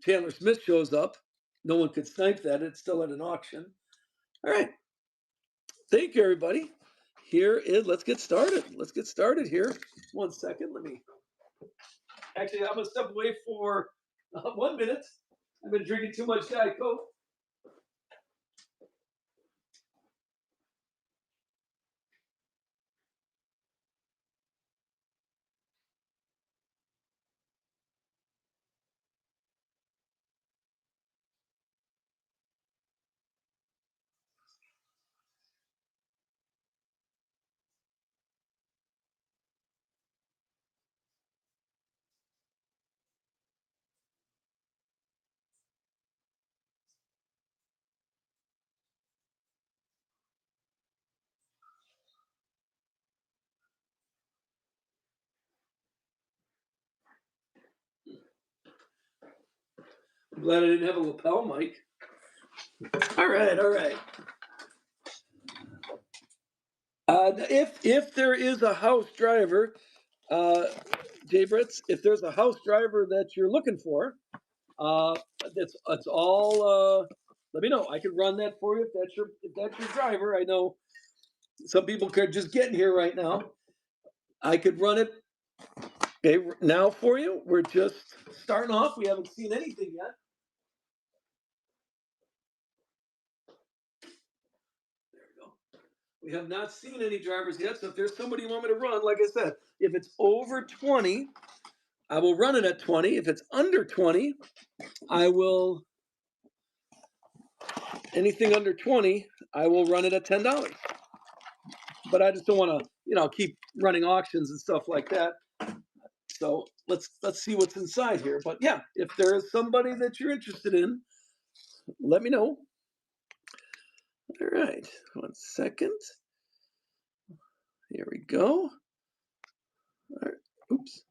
Chandler Smith shows up. No one could snipe that. It's still at an auction. All right. Thank you, everybody. Let's get started. Let's get started here. 1 second. Actually, I'm going to step away for 1 minute. I've been drinking too much Diet Coke. I'm glad I didn't have a lapel mic. All right. If there is a house driver, Jay Britz, if there's a house driver that you're looking for, it's all. Let me know. I can run that for you if that's your driver. I know some people could just get in here right now. I could run it. Okay, now for you. We're just starting off. We haven't seen anything yet. There we go. We have not seen any drivers yet. So if there's somebody you want me to run, like I said, if it's over 20, I will run it at 20. If it's under 20, I will. Anything under 20, I will run it at $10. But I just don't want to, keep running auctions and stuff like that. So let's see what's inside here. But yeah, if there is somebody that you're interested in, let me know. All right, 1 second. Here we go. All right. Oops.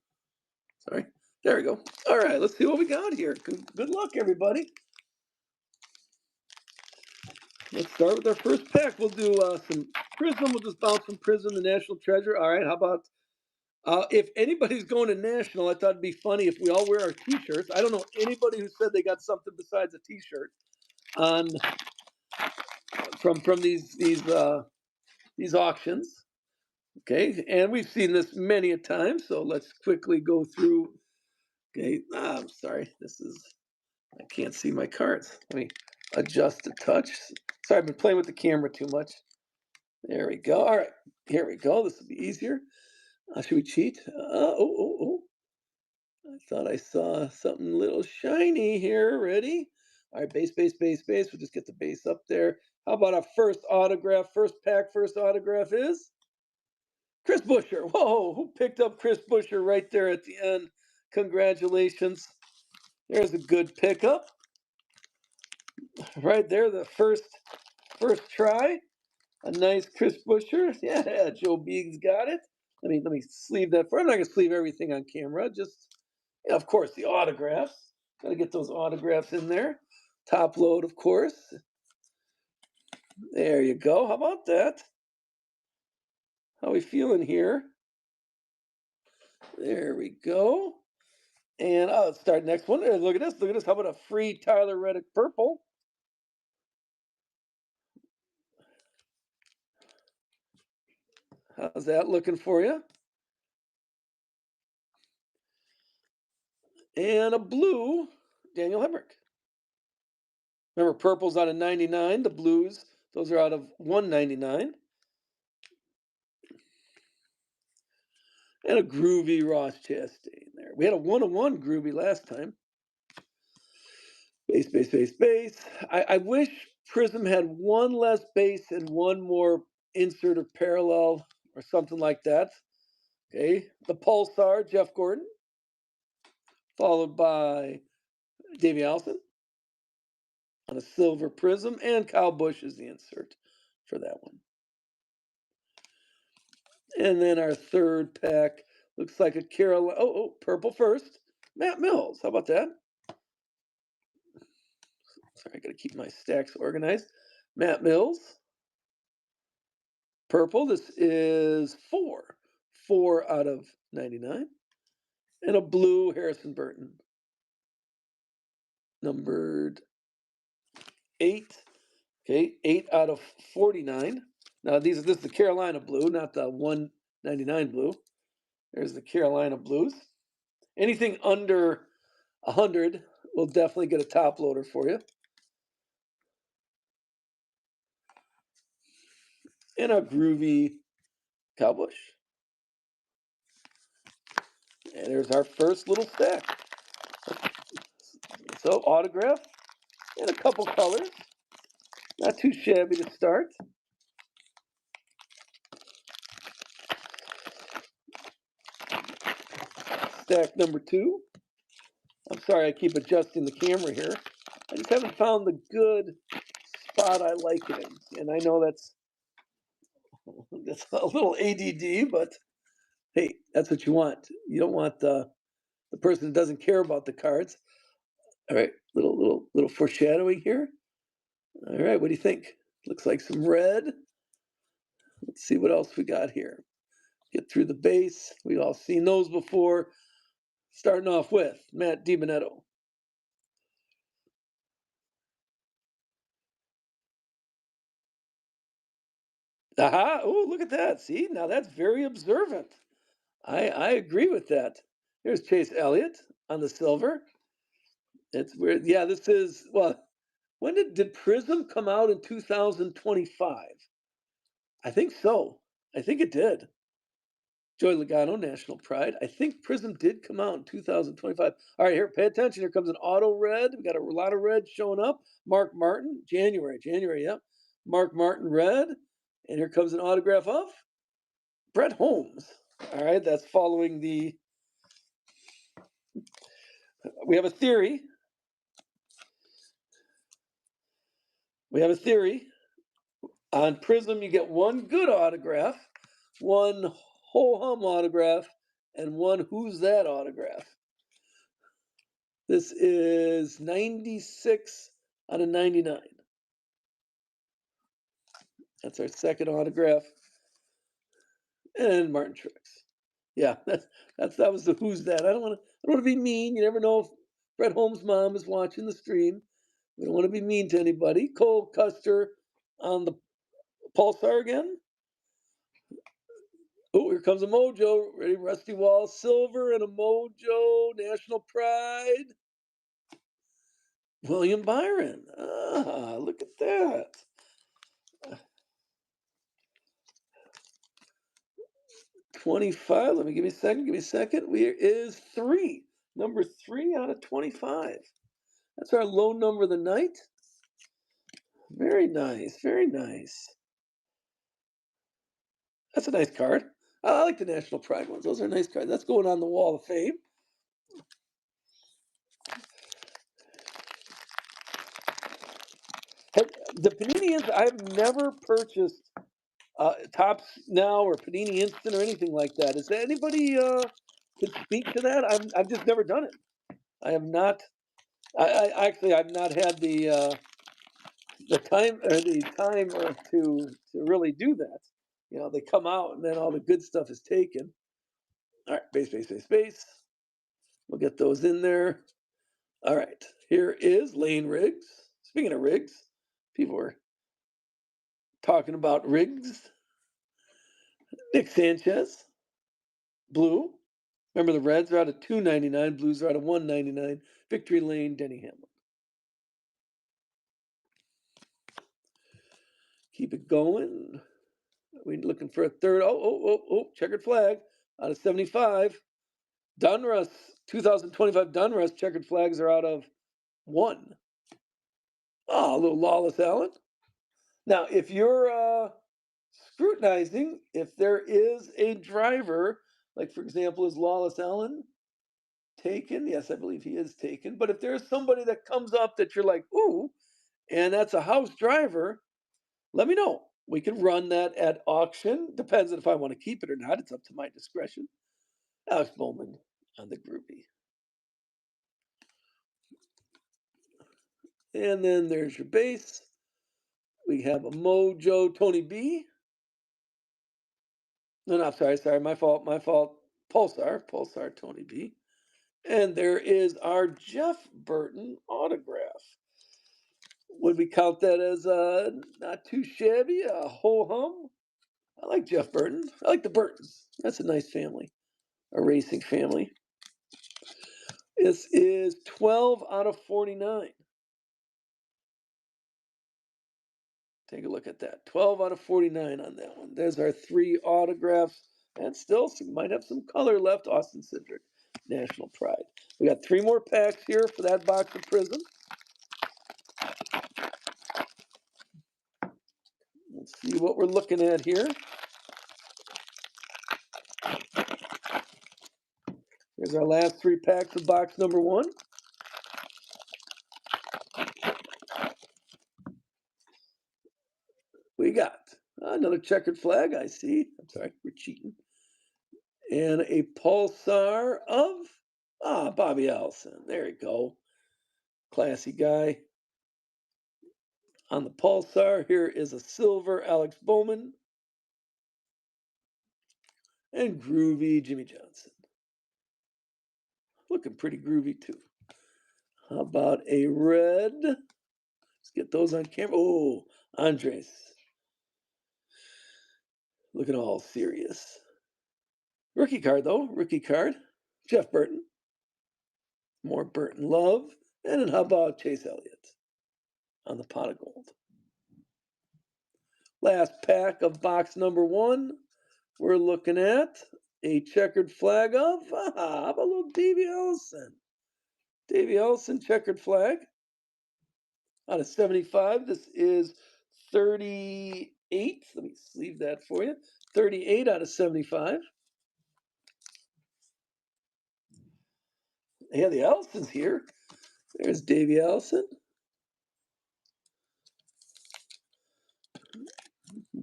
Sorry. There we go. All right, let's see what we got here. Good luck, everybody. Let's start with our first pack. We'll do some Prizm. We'll just bounce some Prizm, the National Treasure. All right, how about if anybody's going to National, I thought it'd be funny if we all wear our T-shirts. I don't know anybody who said they got something besides a T-shirt on from these auctions. Okay, and we've seen this many a time. So let's quickly go through. Okay, I'm sorry. I can't see my cards. Let me adjust the touch. Sorry, I've been playing with the camera too much. There we go. All right, here we go. This will be easier. Should we cheat? Oh. I thought I saw something a little shiny here. Ready? All right, base. We'll just get the base up there. How about a first autograph? First pack, first autograph is Chris Buescher. Whoa, who picked up Chris Buescher right there at the end? Congratulations. There's a good pickup. Right there, the first try. A nice Chris Buescher. Yeah, Joe Beeg's got it. Let me sleeve that for. I'm not gonna sleeve everything on camera. Just, of course, the autographs. Gotta get those autographs in there. Top load, of course. There you go. How about that? How we feeling here? There we go. And let's start next one. Look at this. How about a free Tyler Reddick purple? How's that looking for you? And a blue Daniel Henrick. Remember, purple's out of 99. The blues, those are out of 199. And a groovy Ross Chastain there. We had a 1-1 groovy last time. Base. I wish Prizm had one less base and one more insert or parallel or something like that. Okay. The Pulsar, Jeff Gordon. Followed by Davey Allison on a silver Prizm. And Kyle Busch is the insert for that one. And then our third pack looks like a Carolina. Oh, purple first. Matt Mills. How about that? Sorry, I got to keep my stacks organized. Matt Mills. Purple. This is 4 out of 99. And a blue Harrison Burton. numbered 8. Okay, 8 out of 49. Now this is the Carolina blue, not the 199 blue. There's the Carolina blues. Anything under 100 will definitely get a top loader for you. And a groovy Kyle Busch. And there's our first little stack. So autograph and a couple colors. Not too shabby to start. Stack number 2. I'm sorry I keep adjusting the camera here. I just haven't found the good spot I like it in. And I know that's a little ADD, but hey, that's what you want. You don't want the person that doesn't care about the cards. All right, little foreshadowing here. All right, what do you think? Looks like some red. Let's see what else we got here. Get through the base. We've all seen those before. Starting off with Matt DiBenedetto. Aha! Oh, look at that. See, now that's very observant. I agree with that. Here's Chase Elliott on the silver. It's weird. Yeah, this is, well, when did Prizm come out in 2025? I think so. I think it did. Joey Logano, National Pride. I think Prizm did come out in 2025. All right, here, pay attention. Here comes an auto red. We got a lot of red showing up. Mark Martin, January, yep. Mark Martin red. And here comes an autograph of Brett Holmes. All right, that's following the. We have a theory. On Prizm, you get one good autograph, one ho-hum autograph, and one who's that autograph. This is 96 out of 99. That's our second autograph. And Martin Truex. Yeah, that was the who's that. I don't want to be mean. You never know if Brett Holmes' mom is watching the stream. We don't want to be mean to anybody. Cole Custer on the Pulsar again. Oh, here comes a Mojo. Ready, Rusty Wall, silver, and a Mojo National Pride. William Byron. Ah, look at that. $25. Let me give me a second. Here is 3. Number 3 out of 25. That's our low number of the night. Very nice. Very nice. That's a nice card. I like the National Pride ones. Those are nice cards. That's going on the Wall of Fame. The Panini, I've never purchased Tops Now or Panini Instant or anything like that. Is there anybody could speak to that? I've just never done it. I have not. I've not had the time to really do that. You know, they come out and then all the good stuff is taken. All right, base. We'll get those in there. All right, here is Lane Riggs. Speaking of Riggs, people were talking about Riggs. Nick Sanchez, blue. Remember the Reds are out of $2.99, Blues are out of $1.99. Victory Lane, Denny Hamlin. Keep it going. We're looking for a third. Oh, checkered flag out of 75. Donruss, 2025 Donruss checkered flags are out of 1. Oh, a little Lawless Allen. Now, if you're scrutinizing, if there is a driver, like for example, is Lawless Allen taken? Yes, I believe he is taken. But if there's somebody that comes up that you're like, ooh, and that's a house driver, let me know. We can run that at auction. Depends on if I want to keep it or not. It's up to my discretion. Alex Bowman on the groupie. And then there's your base. We have a Mojo Tony B. No, sorry, my fault. Pulsar Tony B. And there is our Jeff Burton autograph. Would we count that as not too shabby, a ho-hum? I like Jeff Burton. I like the Burtons. That's a nice family, a racing family. This is 12 out of 49. Take a look at that. 12 out of 49 on that one. There's our 3 autographs. And still might have some color left. Austin Cindric, National Pride. We got 3 more packs here for that box of Prizm. Let's see what we're looking at here. Here's our last 3 packs of box number 1. We got another checkered flag, I see. I'm sorry, we're cheating. And a pulsar of Bobby Allison. There you go. Classy guy. On the pulsar, here is a silver Alex Bowman. And groovy Jimmy Johnson. Looking pretty groovy too. How about a red? Let's get those on camera. Oh, Andres. Looking all serious. Rookie card though, rookie card. Jeff Burton. More Burton love. And then how about Chase Elliott on the pot of gold. Last pack of box number 1. We're looking at a checkered flag of, how about a little Davey Ellison. Davey Ellison checkered flag. Out of 75, this is 38. Let me sleeve that for you. 38 out of 75. Yeah, the Ellisons here. There's Davey Ellison.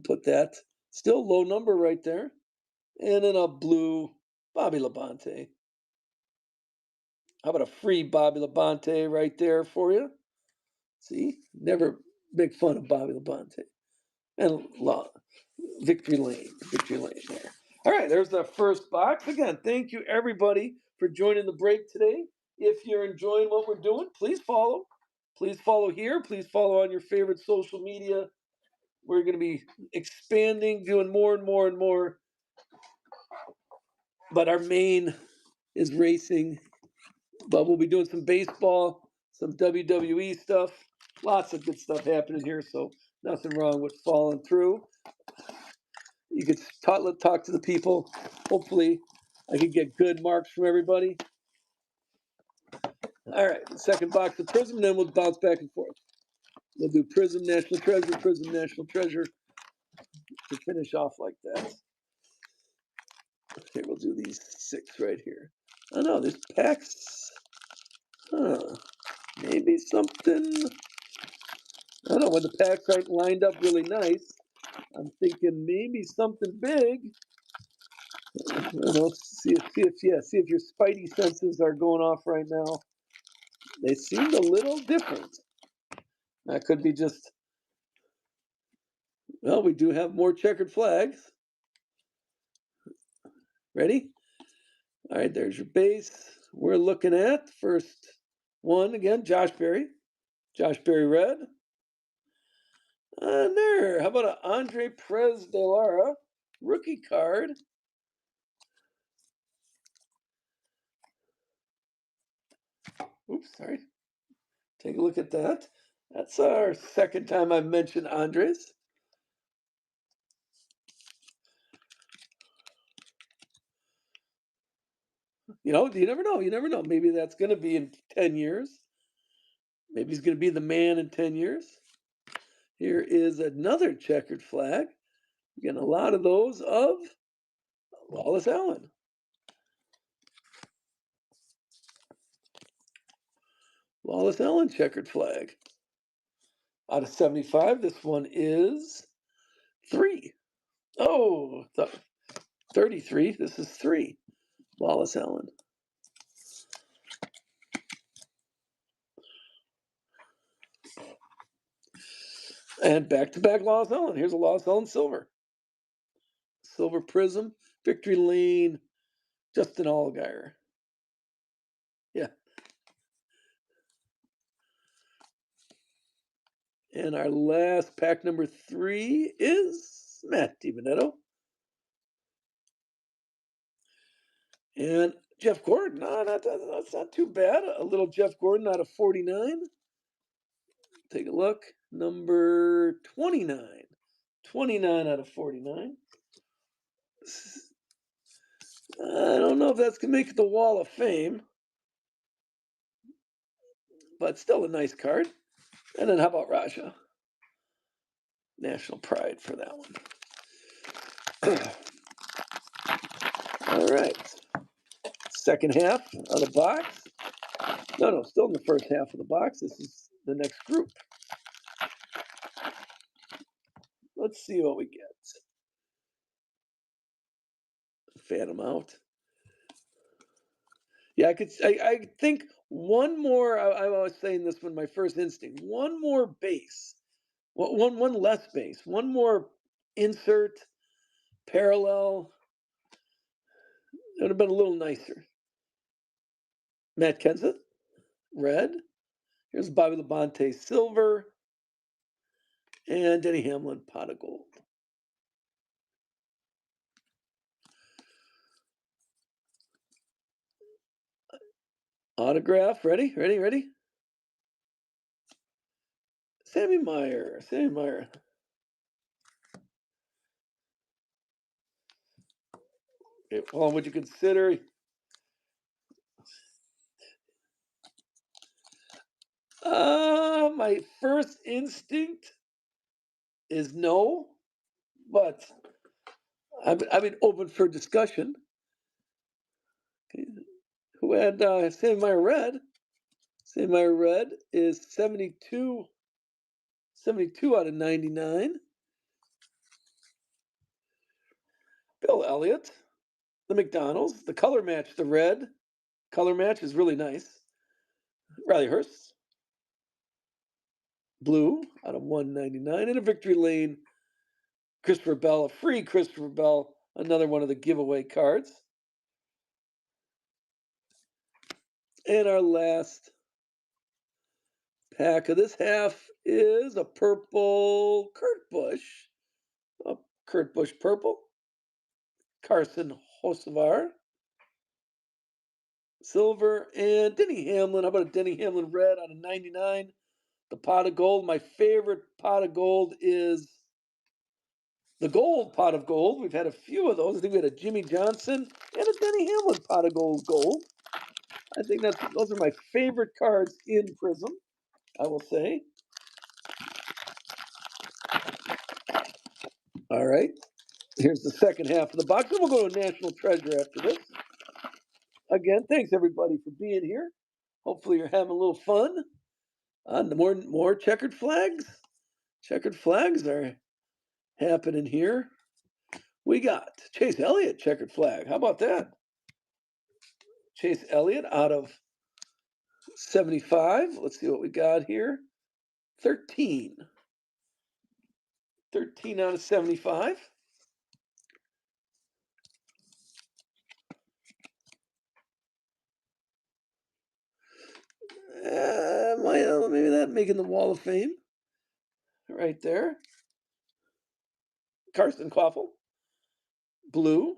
Put that. Still low number right there. And then a blue Bobby Labonte. How about a free Bobby Labonte right there for you? See, never make fun of Bobby Labonte. And Victory Lane there. All right, there's the first box. Again, thank you everybody for joining the break today. If you're enjoying what we're doing, please follow. Please follow here. Please follow on your favorite social media. We're going to be expanding, doing more and more and more. But our main is racing. But we'll be doing some baseball, some WWE stuff. Lots of good stuff happening here, so nothing wrong with following through. You could talk to the people. Hopefully, I can get good marks from everybody. All right, second box of Prizm, then we'll bounce back and forth. We'll do Prizm, National Treasure, Prizm, National Treasure to finish off like that. Okay, we'll do these 6 right here. Oh no, there's packs. Maybe something. I don't know, when the packs aren't lined up really nice, I'm thinking maybe something big. I don't know, see if your spidey senses are going off right now. They seemed a little different. That could be just, well, we do have more checkered flags. Ready? All right, there's your base. We're looking at first one again, Josh Berry. Josh Berry red. And there, how about an Andre Perez de Lara rookie card? Oops, sorry. Take a look at that. That's our second time I've mentioned Andres. You know, you never know. You never know. Maybe that's going to be in 10 years. Maybe he's going to be the man in 10 years. Here is another checkered flag. Again, a lot of those of Wallace Allen. Wallace Allen checkered flag. Out of 75, this one is 3. Oh, 33. This is 3. Wallace Allen. And back-to-back Wallace Allen. Here's a Wallace Allen silver. Silver Prizm. Victory Lane. Justin Allgaier. And our last pack number 3 is Matt DiBenedetto. And Jeff Gordon, no, that's not too bad. A little Jeff Gordon out of 49. Take a look. Number 29. 29 out of 49. I don't know if that's going to make the Wall of Fame, but still a nice card. And then how about Raja? National Pride for that one. All right. Second half of the box. No, still in the first half of the box. This is the next group. Let's see what we get. Fan them out. Yeah, I think one more. I was saying this when my first instinct. One more base. One less base. One more insert parallel. It would have been a little nicer. Matt Kenseth, red. Here's Bobby Labonte, silver. And Denny Hamlin, pot of gold. Autograph, ready? Sammy Meyer. Well, would you consider? My first instinct is no, but I've been open for discussion. Okay. Who had Sammy Meyer red? Sammy Meyer red is 72 out of 99. Bill Elliott, the McDonald's, the color match, the red color match is really nice. Riley Hurst, blue out of 199, and a Victory Lane, Christopher Bell, a free Christopher Bell, another one of the giveaway cards. And our last pack of this half is a purple Kurt Busch, a Kurt Busch purple, Carson Hocevar, silver, and Denny Hamlin. How about a Denny Hamlin red out of 99? The pot of gold. My favorite pot of gold is the gold pot of gold. We've had a few of those. I think we had a Jimmy Johnson and a Denny Hamlin pot of gold. I think those are my favorite cards in Prizm, I will say. All right. Here's the second half of the box. Then we'll go to National Treasure after this. Again, thanks everybody for being here. Hopefully you're having a little fun. More checkered flags. Checkered flags are happening here. We got Chase Elliott checkered flag. How about that? Chase Elliott out of 75. Let's see what we got here. 13. 13 out of 75. Maybe that making the Wall of Fame right there. Carson Quaffle, blue,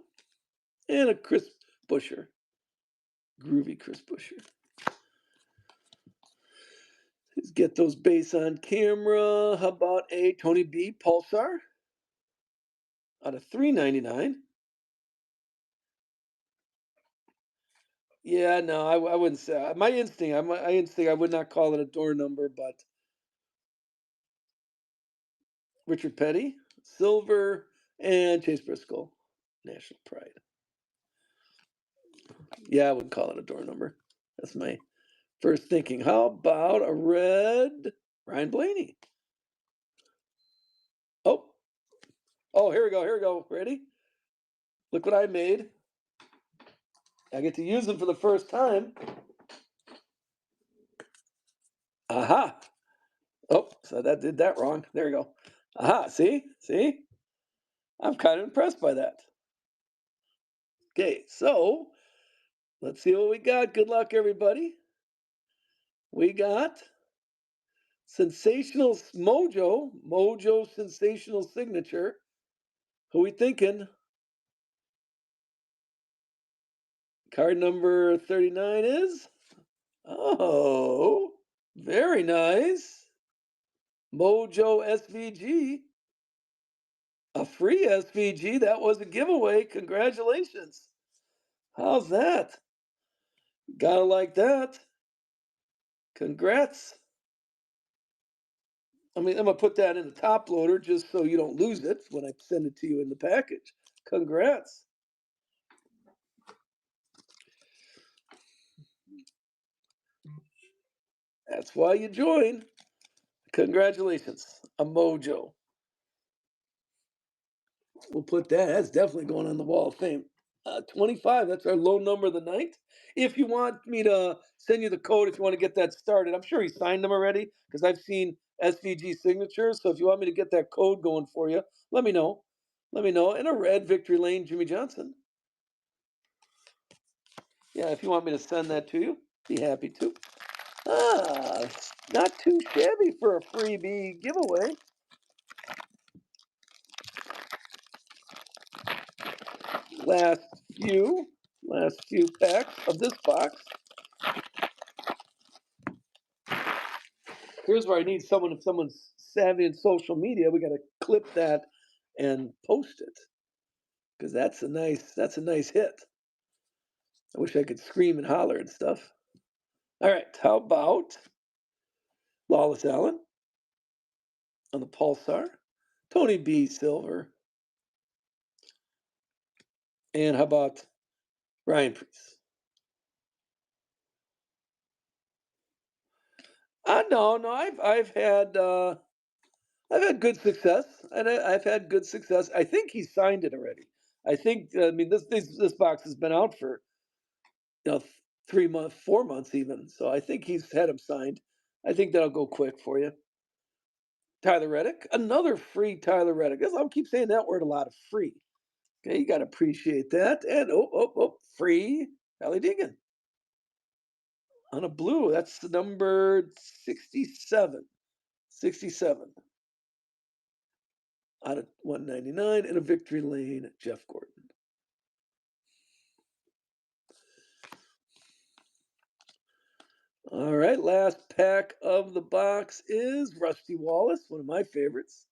and a Chris Buescher, groovy Chris Buescher. Let's get those base on camera. How about a Tony B Pulsar out of 399? Yeah, no, I wouldn't say. My instinct, I would not call it a door number, but Richard Petty, silver, and Chase Briscoe, National Pride. Yeah, I wouldn't call it a door number. That's my first thinking. How about a red Ryan Blaney? Oh, here we go. Ready? Look what I made. I get to use them for the first time. Aha. Oh, so that did that wrong. There you go. Aha, see? I'm kind of impressed by that. Okay, so let's see what we got. Good luck, everybody. We got Sensational Mojo sensational signature. Who we thinking? Card number 39 is? Oh, very nice. Mojo SVG. A free SVG. That was a giveaway. Congratulations. How's that? Gotta like that. Congrats. I mean, I'm going to put that in the top loader just so you don't lose it when I send it to you in the package. Congrats. That's why you join. Congratulations. A Mojo. We'll put that. That's definitely going on the Wall of Fame. 25. That's our low number of the night. If you want me to send you the code, if you want to get that started, I'm sure he signed them already because I've seen SVG signatures. So if you want me to get that code going for you, let me know. Let me know. And a red Victory Lane Jimmy Johnson. Yeah, if you want me to send that to you, be happy to. Not too shabby for a freebie giveaway. Last few packs of this box. Here's where I need someone, if someone's savvy in social media, we got to clip that and post it. Because that's a nice hit. I wish I could scream and holler and stuff. All right, how about Lawless Allen on the Pulsar, Tony B. Silver, and how about Ryan Preece? No, I've had good success, and I've had good success. I think he signed it already. I mean, this box has been out for 3 months, 4 months even. So I think he's had them signed. I think that'll go quick for you. Tyler Reddick, another free Tyler Reddick. I'll keep saying that word a lot, of free. Okay, you got to appreciate that. And free Ellie Deegan on a blue. That's the number 67. 67 out of 199, and a Victory Lane Jeff Gordon. All right, last pack of the box is Rusty Wallace, one of my favorites.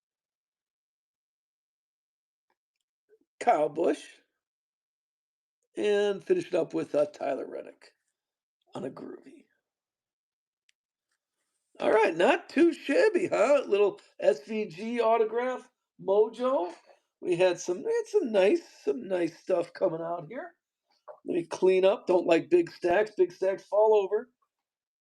Kyle Busch. And finish it up with Tyler Reddick on a groovy. All right, not too shabby, huh? Little SVG autograph Mojo. We had some nice stuff coming out here. Let me clean up. Don't like big stacks. Big stacks fall over.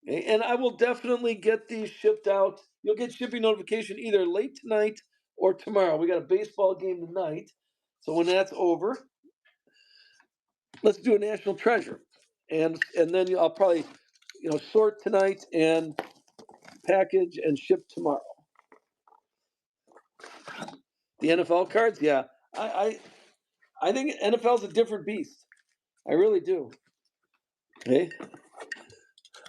Okay, and I will definitely get these shipped out. You'll get shipping notification either late tonight or tomorrow. We got a baseball game tonight. So when that's over, let's do a national treasure. And then I'll probably sort tonight and package and ship tomorrow. The NFL cards, yeah. I think NFL's a different beast. I really do. Okay.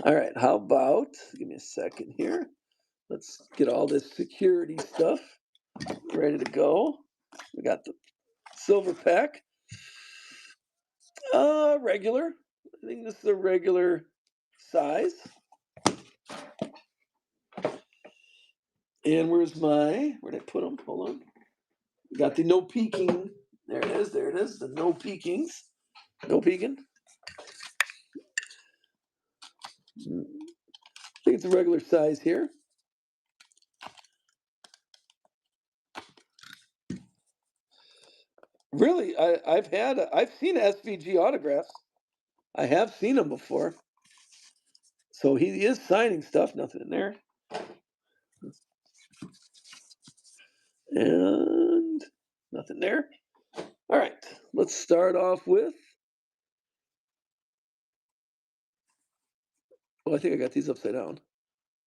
All right. How about, give me a second here. Let's get all this security stuff ready to go. We got the silver pack. Regular. I think this is a regular size. And where'd I put them? Hold on. We got the no peeking. There it is. The no peekings. No peeking. I think it's a regular size here. Really, I've seen SVG autographs. I have seen them before. So he is signing stuff. Nothing in there. And nothing there. All right, let's start off with. Oh, I think I got these upside down.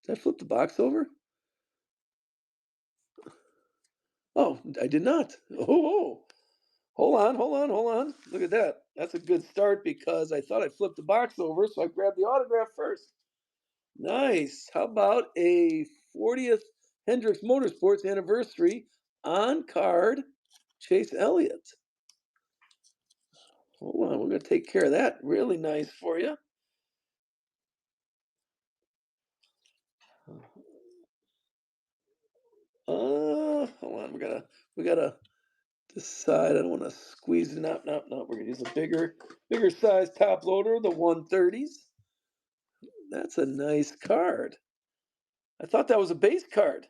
Did I flip the box over? Oh, I did not. Oh. Hold on. Look at that. That's a good start because I thought I flipped the box over, so I grabbed the autograph first. Nice. How about a 40th Hendrick Motorsports anniversary on card, Chase Elliott. Hold on, we're going to take care of that. Really nice for you. Hold on, we gotta decide. I don't want to squeeze it up. No, we're gonna use a bigger size top loader, the 130s. That's a nice card. I thought that was a base card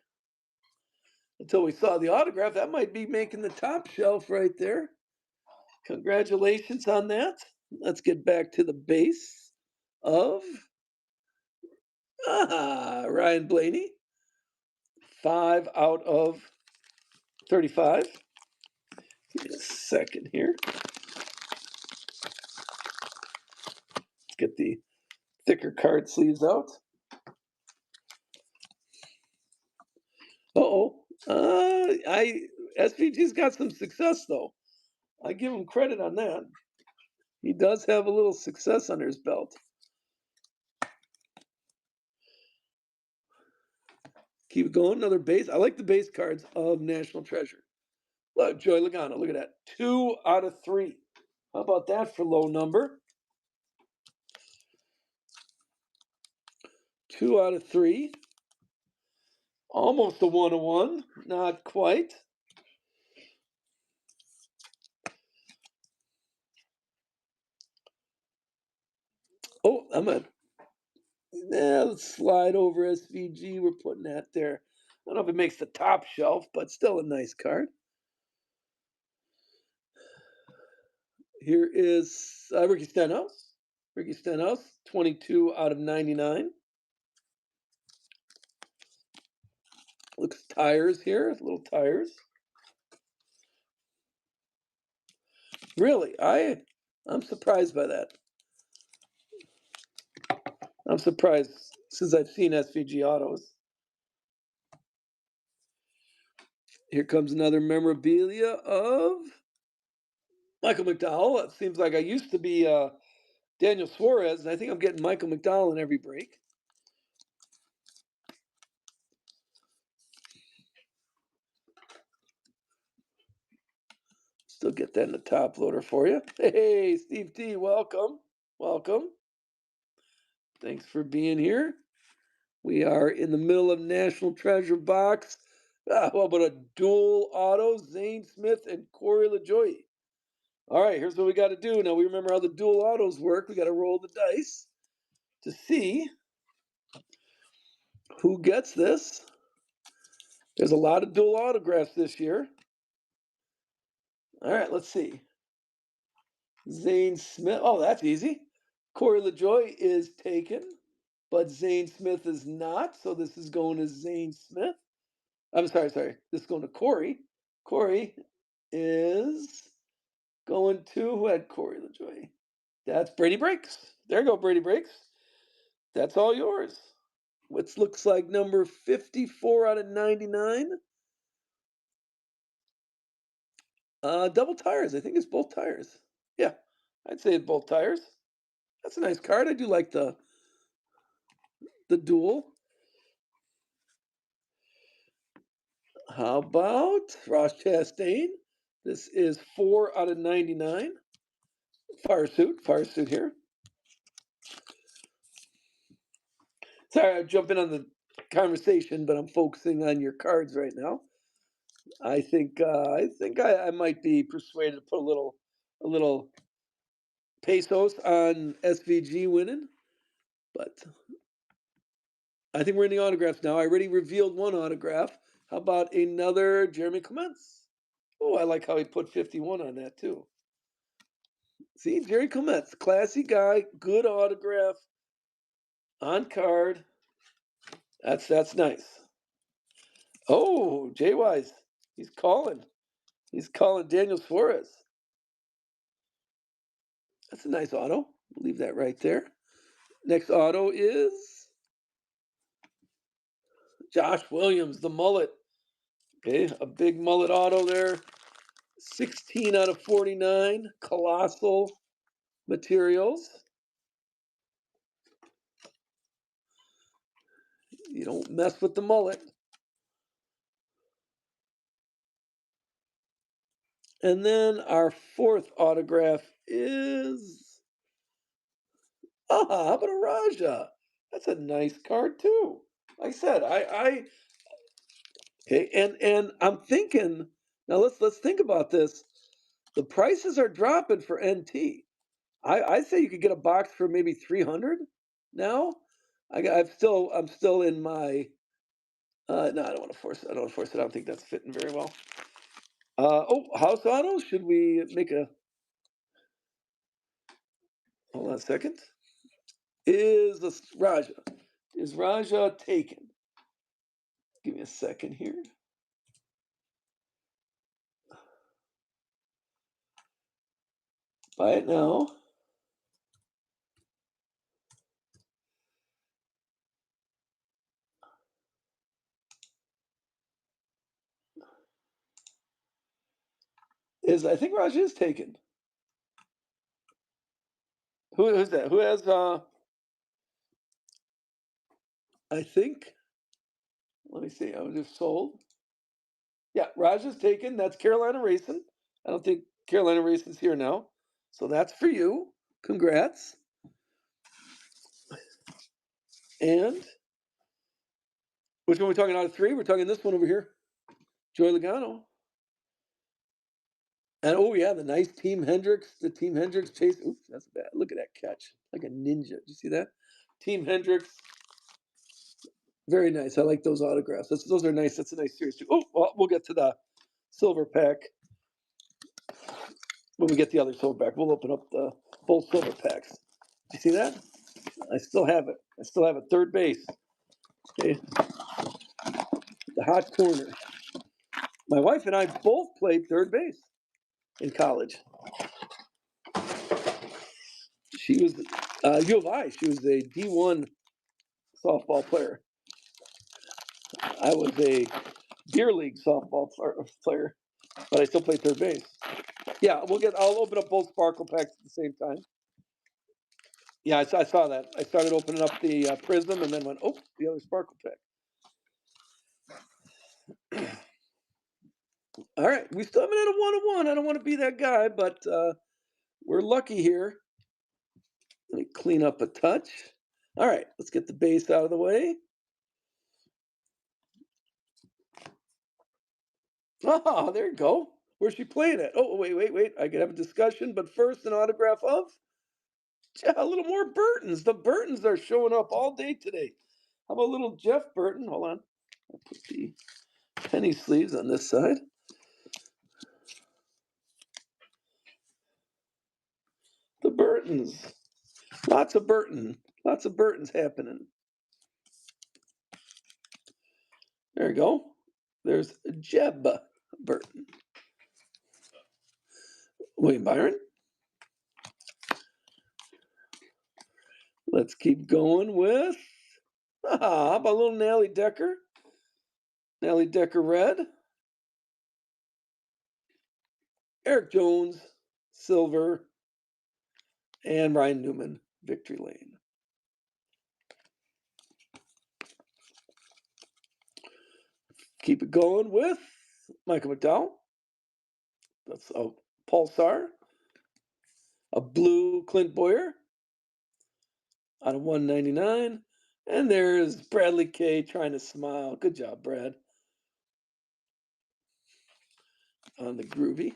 until we saw the autograph. That might be making the top shelf right there. Congratulations on that. Let's get back to the base of Ryan Blaney. 5 out of 35. Give me a second here. Let's get the thicker card sleeves out. SVG's got some success though. I give him credit on that. He does have a little success under his belt. Keep going. Another base. I like the base cards of National Treasure. Look, Joey Logano. Look at that. 2 out of 3. How about that for low number? 2 out of 3. Almost a 1-1. Not quite. Oh, let's slide over SVG. We're putting that there. I don't know if it makes the top shelf, but still a nice card. Here is Ricky Stenhouse. 22 out of 99. Looks tires here, little tires. Really, I'm surprised by that. I'm surprised since I've seen SVG autos. Here comes another memorabilia of Michael McDowell. It seems like I used to be Daniel Suarez, and I think I'm getting Michael McDowell in every break. Still get that in the top loader for you. Hey, Steve T, welcome. Welcome. Thanks for being here. We are in the middle of National Treasure box. How about a dual auto, Zane Smith and Corey LaJoie? All right, here's what we got to do. Now, we remember how the dual autos work. We got to roll the dice to see who gets this. There's a lot of dual autographs this year. All right, let's see. Zane Smith. Oh, that's easy. Corey LaJoie is taken, but Zane Smith is not. So this is going to Zane Smith. I'm sorry. This is going to Corey. Corey is going to, who had Corey LaJoie? That's Brady Breaks. There you go, Brady Breaks. That's all yours. Which looks like number 54 out of 99. Double tires. I think it's both tires. Yeah, I'd say it's both tires. That's a nice card. I do like the dual. How about Ross Chastain? This is 4 out of 99. Fire suit here. Sorry, I'm jumping on the conversation, but I'm focusing on your cards right now. I think I might be persuaded to put a little pesos on SVG winning, but I think we're in the autographs now. I already revealed one autograph. How about another Jeremy Clements? Oh, I like how he put 51 on that too. See, Jerry Clements, classy guy, good autograph on card. That's nice. Oh, Jay Wise, he's calling Daniel Suarez. That's a nice auto. We'll leave that right there. Next auto is Josh Williams, the mullet. Okay, a big mullet auto there. 16 out of 49. Colossal materials. You don't mess with the mullet. And then our fourth autograph is, how about a Raja? That's a nice card too. Like I said, okay, and I'm thinking now. Let's think about this. The prices are dropping for NT. I say you could get a box for maybe 300 now. I'm still in my. No, I don't want to force it. I don't want to force it. I don't think that's fitting very well. House auto. Should we make a? Hold on a second. Is this Raja? Is Raja taken? Give me a second here. Buy it now. I think Raja is taken. Who's that? Who has I think, let me see, I was just sold. Yeah, Raja's taken. That's Carolina Racing. I don't think Carolina Racing's here now. So that's for you. Congrats. And which one are we talking out of three? We're talking this one over here. Joey Logano. And oh yeah, the nice Team Hendricks. The Team Hendricks chase. Oops, that's bad. Look at that catch. Like a ninja. Did you see that? Team Hendricks. Very nice. I like those autographs. Those are nice. That's a nice series too. Oh, well, we'll get to the silver pack when we get the other silver pack. We'll open up the both silver packs. You see that? I still have it. I still have it. Third base. Okay. The hot corner. My wife and I both played third base in college. She was U of I. She was a D1 softball player. I was a beer league softball player, but I still played third base. Yeah, I'll open up both sparkle packs at the same time. Yeah, I saw that. I started opening up the Prizm and then went, oh, the other sparkle pack. All right, we still haven't had a 1-1. I don't want to be that guy, but we're lucky here. Let me clean up a touch. All right, let's get the base out of the way. Oh, there you go. Where's she playing at? Oh, wait. I could have a discussion, but first, an autograph of a little more Burtons. The Burtons are showing up all day today. How about a little Jeff Burton? Hold on. I'll put the penny sleeves on this side. The Burtons. Lots of Burtons happening. There you go. There's Jeb Burton. William Byron. Let's keep going with, how about a little Nellie Decker? Nellie Decker red. Eric Jones, silver. And Ryan Newman, victory lane. Keep it going with Michael McDowell. That's a Pulsar. A blue Clint Boyer out of 199. And there's Bradley K trying to smile. Good job, Brad. On the groovy.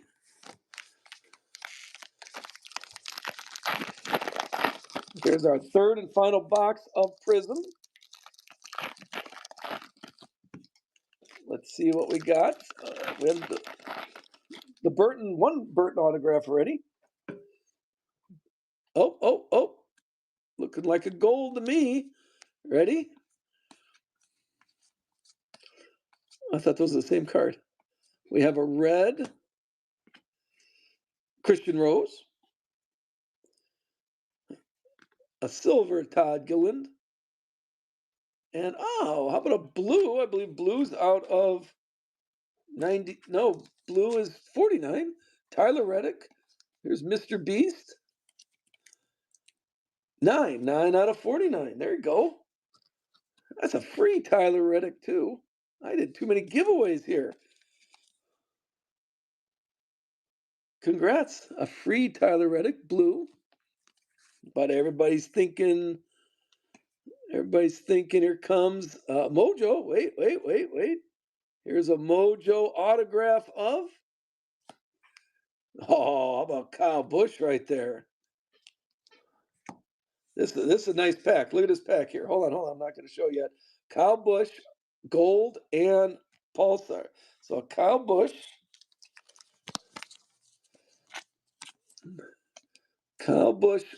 Here's our third and final box of Prizm. Let's see what we got. We have the Burton, one Burton autograph already. Oh. Looking like a gold to me. Ready? I thought those were the same card. We have a red Christian Rose, a silver Todd Gilliland, and how about a blue? I believe blue's out of 90. No, blue is 49. Tyler Reddick. There's Mr. Beast. 9 out of 49. There you go. That's a free Tyler Reddick, too. I did too many giveaways here. Congrats. A free Tyler Reddick, blue. But everybody's thinking, here comes Mojo. Wait. Here's a Mojo autograph of. Oh, how about Kyle Busch right there? This is a nice pack. Look at this pack here. Hold on. I'm not going to show yet. Kyle Busch, gold, and Pulsar. So Kyle Busch,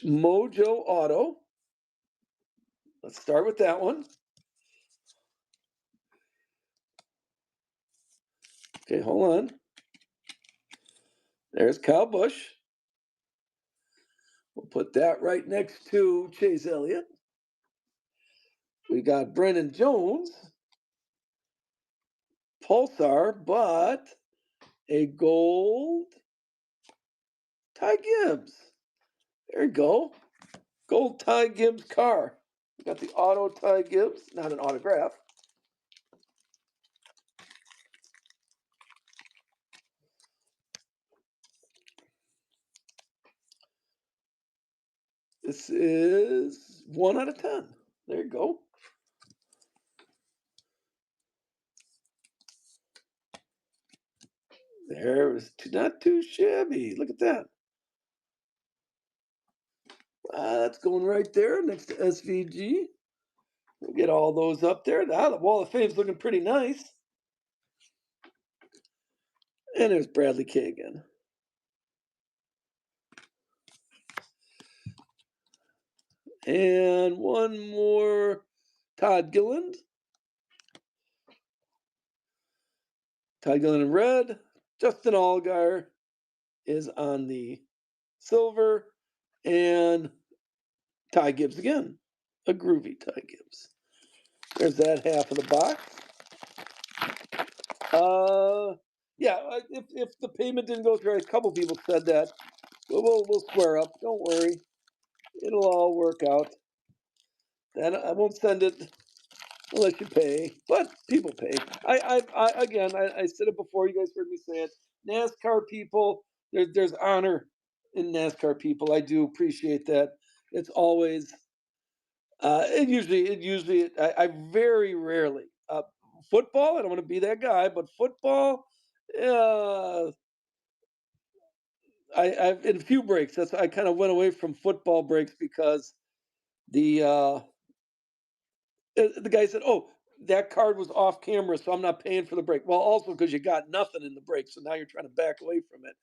Mojo Auto. Let's start with that one. Okay, hold on. There's Kyle Busch. We'll put that right next to Chase Elliott. We got Brennan Jones, Pulsar, but a gold Ty Gibbs. There you go. Gold Ty Gibbs car. We got the auto Ty Gibbs, not an autograph. This is 1 out of 10. There you go. There is not too shabby. Look at that. That's going right there next to SVG. We'll get all those up there. Now the Wall of Fame's looking pretty nice. And there's Bradley K again. And one more Todd Gilliland. Todd Gilliland in red. Justin Allgaier is on the silver. And Ty Gibbs again. A groovy Ty Gibbs. There's that half of the box. Yeah, if the payment didn't go through, a couple people said that. We'll square up. Don't worry. It'll all work out. And I won't send it unless you pay, but people pay. I said it before. You guys heard me say it. NASCAR people, there's honor in NASCAR people. I do appreciate that. It's always, I very rarely, football, I don't want to be that guy, but football, I've in a few breaks. I kind of went away from football breaks because the guy said, "Oh, that card was off camera, so I'm not paying for the break." Well, also because you got nothing in the break, so now you're trying to back away from it.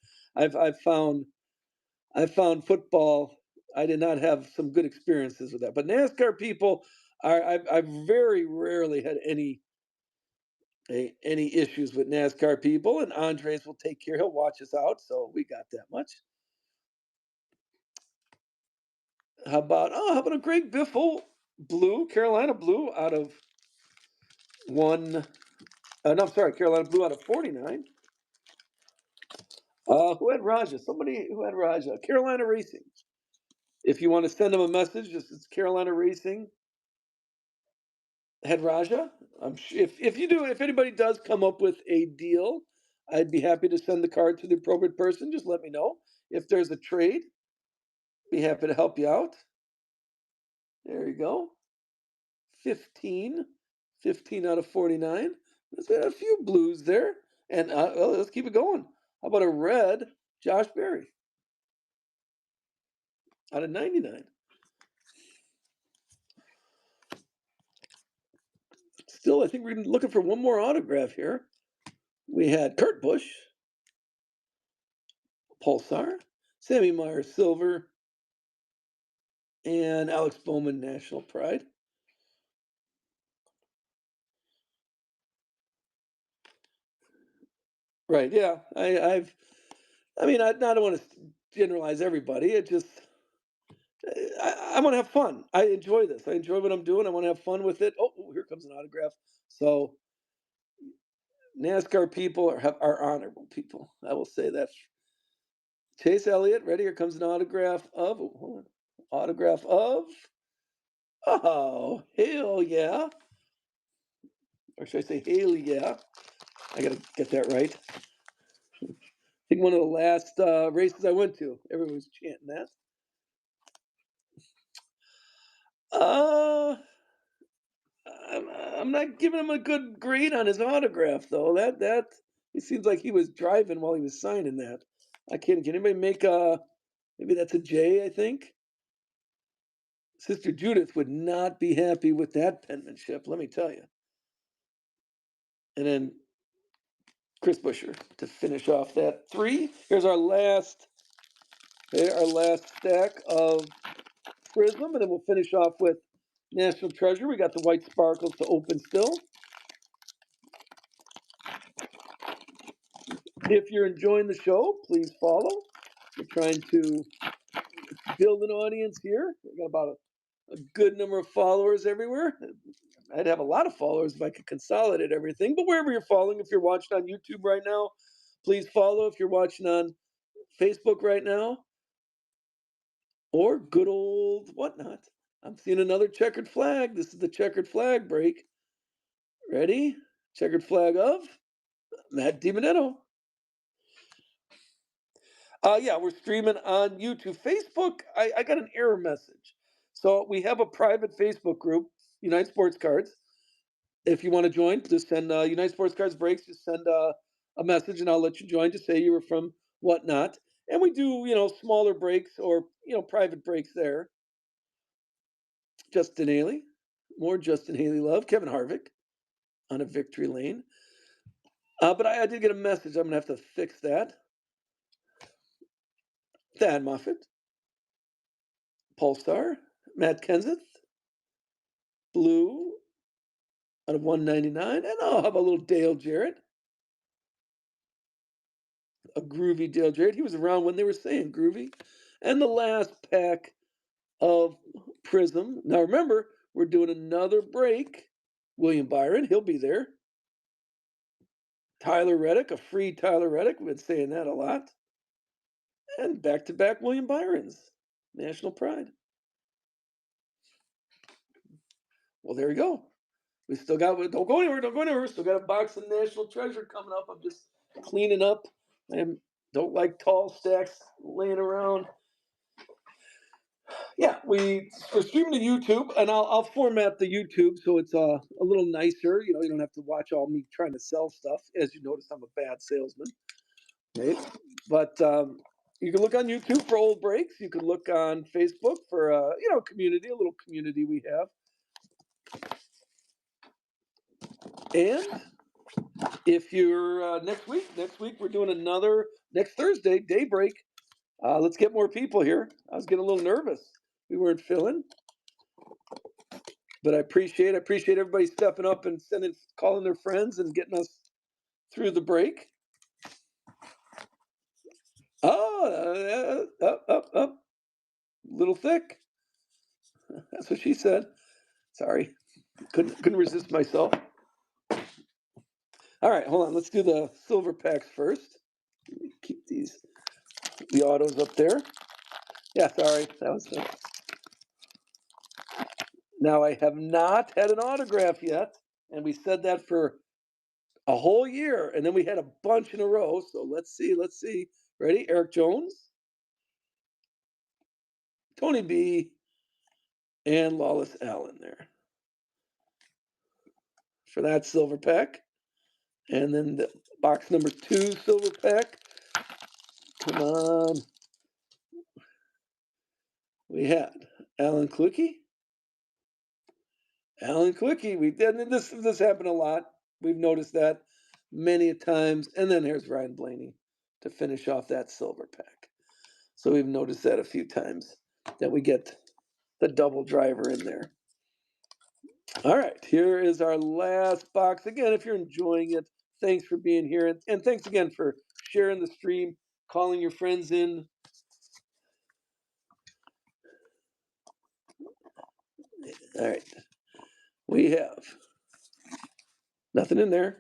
I found football. I did not have some good experiences with that, but NASCAR people are. I've very rarely had any issues with NASCAR people, and Andres will take care. He'll watch us out, so we got that much. How about a Greg Biffle blue, Carolina blue out of one. No, I'm sorry, Carolina blue out of 49. Who had Raja? Somebody who had Raja. Carolina Racing. If you want to send them a message, it's Carolina Racing. Had Raja. If you do, if anybody does come up with a deal, I'd be happy to send the card to the appropriate person. Just let me know. If there's a trade, be happy to help you out. There you go. 15 out of 49. Let's add a few blues there. And let's keep it going. How about a red Josh Berry out of 99? Still, I think we're looking for one more autograph here. We had Kurt Busch, Pulsar, Sammy Meyer Silver, and Alex Bowman National Pride. Right, yeah. I don't want to generalize everybody. It just I want to have fun. I enjoy this. I enjoy what I'm doing. I want to have fun with it. Oh, here comes an autograph. So NASCAR people are honorable people. I will say that. Chase Elliott, ready? Here comes an autograph of. Oh, hell yeah! or should I say Haley? Yeah, I gotta get that right. I think one of the last races I went to, everyone was chanting that. Uh, I'm not giving him a good grade on his autograph though. That it seems like he was driving while he was signing that. I can't. Can anybody make a? Maybe that's a J. I think. Sister Judith would not be happy with that penmanship. Let me tell you. And then Chris Buescher to finish off that 3. Here's our last. Our last stack of Prizm, and then we'll finish off with National Treasure. We got the white sparkles to open still. If you're enjoying the show, please follow. We're trying to build an audience here. We got about a good number of followers everywhere. I'd have a lot of followers if I could consolidate everything. But wherever you're following, if you're watching on YouTube right now, please follow. If you're watching on Facebook right now, or good old whatnot. I'm seeing another checkered flag. This is the checkered flag break. Ready? Checkered flag of Matt DiBenedetto. Yeah, we're streaming on YouTube. Facebook, I got an error message. So we have a private Facebook group, United Sports Cards. If you want to join, just send United Sports Cards Breaks, just send a message and I'll let you join. Just say you were from whatnot. And we do, smaller breaks or, private breaks there. Justin Haley, more Justin Haley love. Kevin Harvick on a victory lane. But I did get a message. I'm going to have to fix that. Thad Moffitt, Polestar, Matt Kenseth, Blue out of 199. And how about a little Dale Jarrett? A groovy Dale Jarrett. He was around when they were saying groovy. And the last pack of Prizm. Now remember, we're doing another break. William Byron, he'll be there. Tyler Reddick, a free Tyler Reddick. We've been saying that a lot. And back-to-back William Byrons. National Pride. Well, there we go. We still got, don't go anywhere. Still got a box of National Treasure coming up. I'm just cleaning up. I don't like tall stacks laying around. Yeah, we're streaming to YouTube, and I'll format the YouTube so it's a little nicer. You don't have to watch all me trying to sell stuff. As you notice, I'm a bad salesman. Okay? But you can look on YouTube for old breaks. You can look on Facebook for community, a little community we have. And if you're next week we're doing another next Thursday daybreak. Let's get more people here. I was getting a little nervous. We weren't filling, but I appreciate everybody stepping up and calling their friends and getting us through the break. Oh, up, little thick. That's what she said. Sorry, couldn't resist myself. All right, hold on. Let's do the silver packs first. Keep the autos up there. Yeah, sorry, that was. Now I have not had an autograph yet, and we said that for a whole year, and then we had a bunch in a row. So let's see. Ready? Eric Jones, Tony B, and Lawless Allen there for that silver pack. And then the box number 2 silver pack. Come on. We had Alan Quickie. We did, and this happened a lot. We've noticed that many times. And then here's Ryan Blaney to finish off that silver pack. So we've noticed that a few times that we get the double driver in there. All right, here is our last box. Again, if you're enjoying it, thanks for being here. And thanks again for sharing the stream, calling your friends in. All right, we have nothing in there.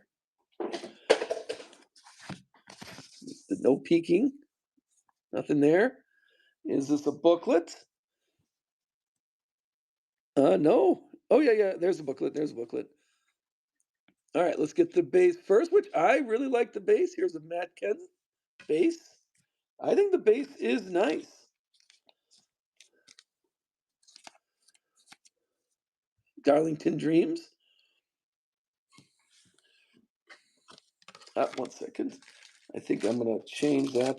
No peeking. Nothing there. Is this a booklet? No. Oh, yeah. There's a booklet. All right, let's get the base first, which I really like the base. Here's a Matt Ken base. I think the base is nice. Darlington Dreams. 1 second. I think I'm going to change that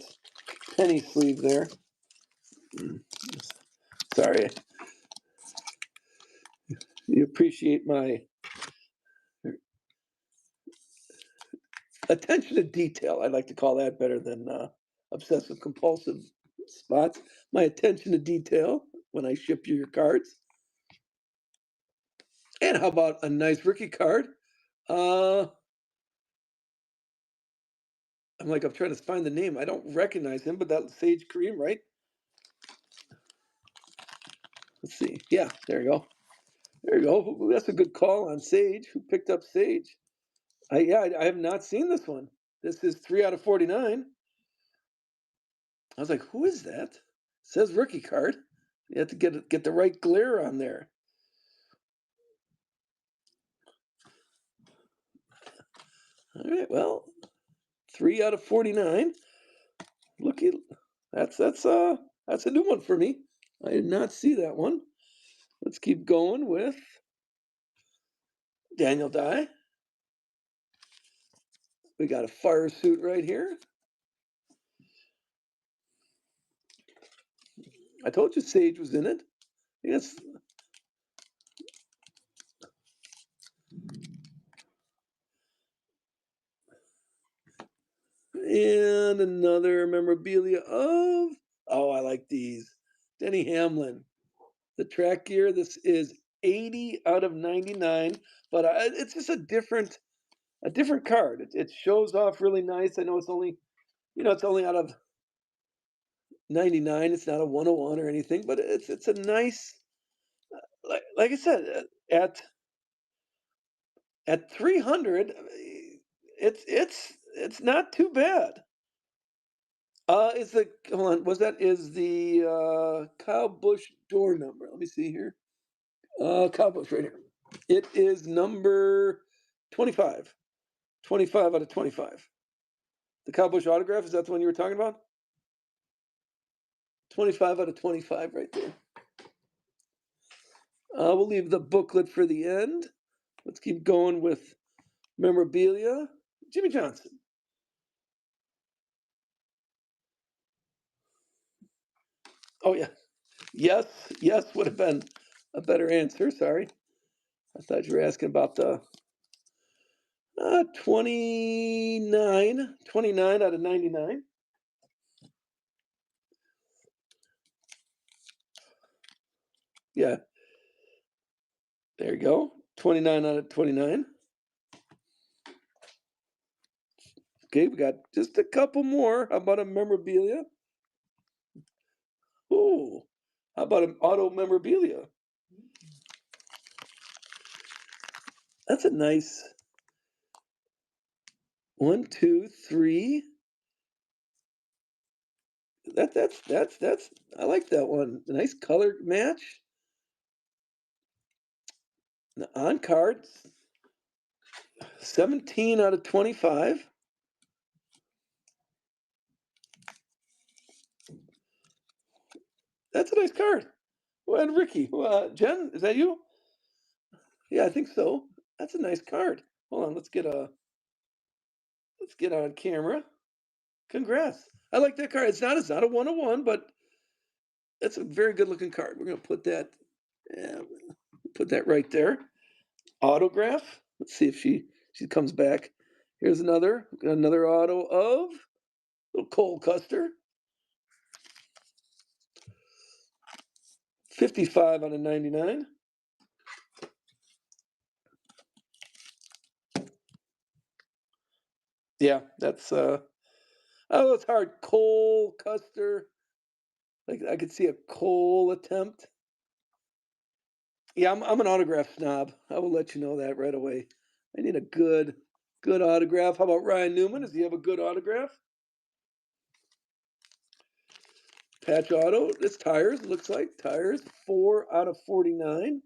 penny sleeve there. Sorry. You appreciate my attention to detail. I like to call that better than obsessive compulsive spots. My attention to detail when I ship you your cards. And how about a nice rookie card? I'm trying to find the name. I don't recognize him, but that's Sage Kareem, right? Let's see. Yeah, there you go. There you go. That's a good call on Sage. Who picked up Sage? I have not seen this one. This is 3 out of 49. I was like, who is that? It says rookie card. You have to get the right glare on there. All right, well, 3 out of 49. Looky, that's a new one for me. I did not see that one. Let's keep going with Daniel Dye. We got a fire suit right here. I told you Sage was in it. Yes. And another memorabilia of, oh, I like these. Denny Hamlin. The track gear, this is 80 out of 99, but it's just a different card. It shows off really nice. I know it's only, it's only out of 99. It's not a 101 or anything, but it's a nice, like I said, at 300, it's not too bad. Is the hold on? Is the Kyle Busch door number? Let me see here. Kyle Busch right here. It is number 25. 25 out of 25. The Kyle Busch autograph, is that the one you were talking about? 25 out of 25 right there. We'll leave the booklet for the end. Let's keep going with memorabilia. Jimmy Johnson. Oh, yeah. Yes would have been a better answer. Sorry. I thought you were asking about the 29 out of 99. Yeah. There you go. 29 out of 29. Okay, we got just a couple more. How about a memorabilia? Ooh, how about an auto memorabilia? That's a nice 1, 2, 3. That's I like that one. A nice color match. The on cards, 17 out of 25. That's a nice card. Well, and Ricky, Jen, is that you? Yeah, I think so. That's a nice card. Hold on, let's get on camera. Congrats. I like that card. It's not a 101, but that's a very good looking card. We're gonna put that, yeah, put that right there. Autograph. Let's see if she comes back. Here's another auto of little Cole Custer. 55 out of 99. Yeah, that's it's hard. Cole Custer. Like I could see a Cole attempt. Yeah, I'm an autograph snob. I will let you know that right away. I need a good autograph. How about Ryan Newman? Does he have a good autograph? Patch auto. It's tires. Looks like tires. 4 out of 49.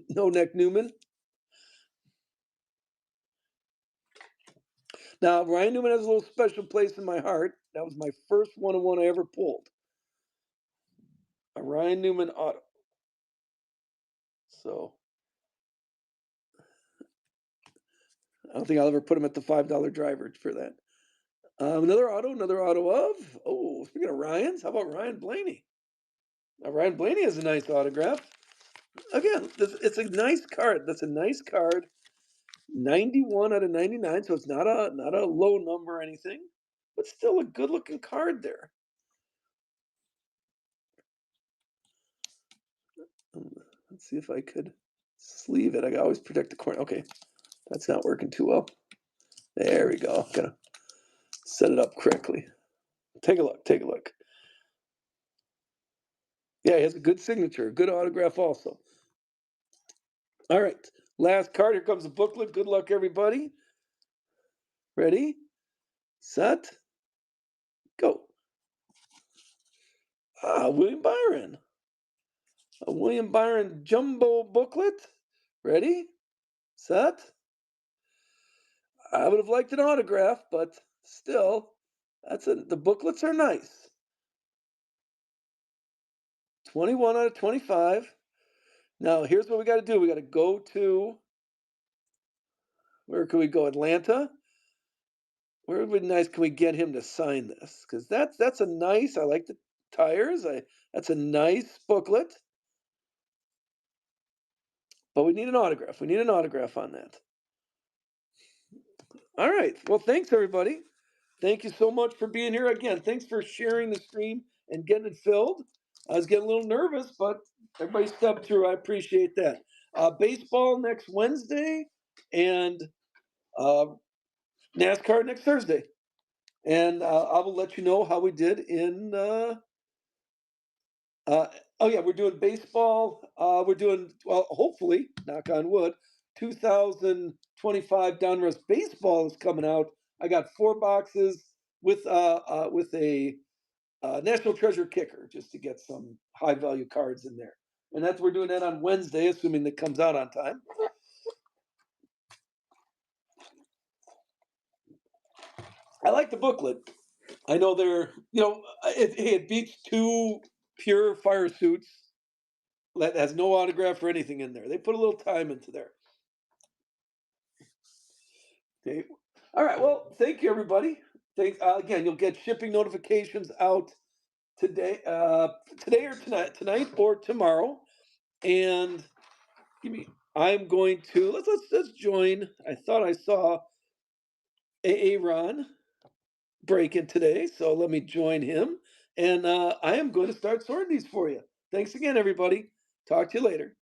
No neck Newman. Now, Ryan Newman has a little special place in my heart. That was my first one-on-one I ever pulled. A Ryan Newman auto. So I don't think I'll ever put him at the $5 driver for that. Another auto of. Oh, speaking of Ryans, how about Ryan Blaney? Ryan Blaney has a nice autograph. Again, it's a nice card. That's a nice card. 91 out of 99, so it's not a low number or anything, but still a good looking card there. Let's see if I could sleeve it. I always protect the corner. Okay, that's not working too well. There we go. Gotta set it up correctly. Take a look. Take a look. Yeah, he has a good signature, a good autograph also. All right, last card. Here comes the booklet. Good luck, everybody. Ready, set, go. William Byron. A William Byron jumbo booklet. Ready, set. I would have liked an autograph, but still, the booklets are nice. 21 out of 25. Now, here's what we got to do. We got to go to, where can we go? Atlanta? Where would be nice can we get him to sign this? Because that's a nice, I like the tires. That's a nice booklet. But we need an autograph. We need an autograph on that. All right. Well, thanks, everybody. Thank you so much for being here. Again, thanks for sharing the stream and getting it filled. I was getting a little nervous, but everybody stepped through. I appreciate that. Baseball next Wednesday and NASCAR next Thursday. And I will let you know how we did in oh yeah, we're doing baseball. We're doing, well, hopefully, knock on wood, 2025 Donruss baseball is coming out. I got 4 boxes with a National Treasure kicker just to get some high value cards in there. And we're doing that on Wednesday, assuming that comes out on time. I like the booklet. I know it beats 2 pure fire suits that has no autograph or anything in there. They put a little time into there. Okay. All right. Well, thank you, everybody. Thanks again. You'll get shipping notifications out today or tonight or tomorrow. And I'm going to let's join. I thought I saw Ron break in today, so let me join him. And I am going to start sorting these for you. Thanks again, everybody. Talk to you later.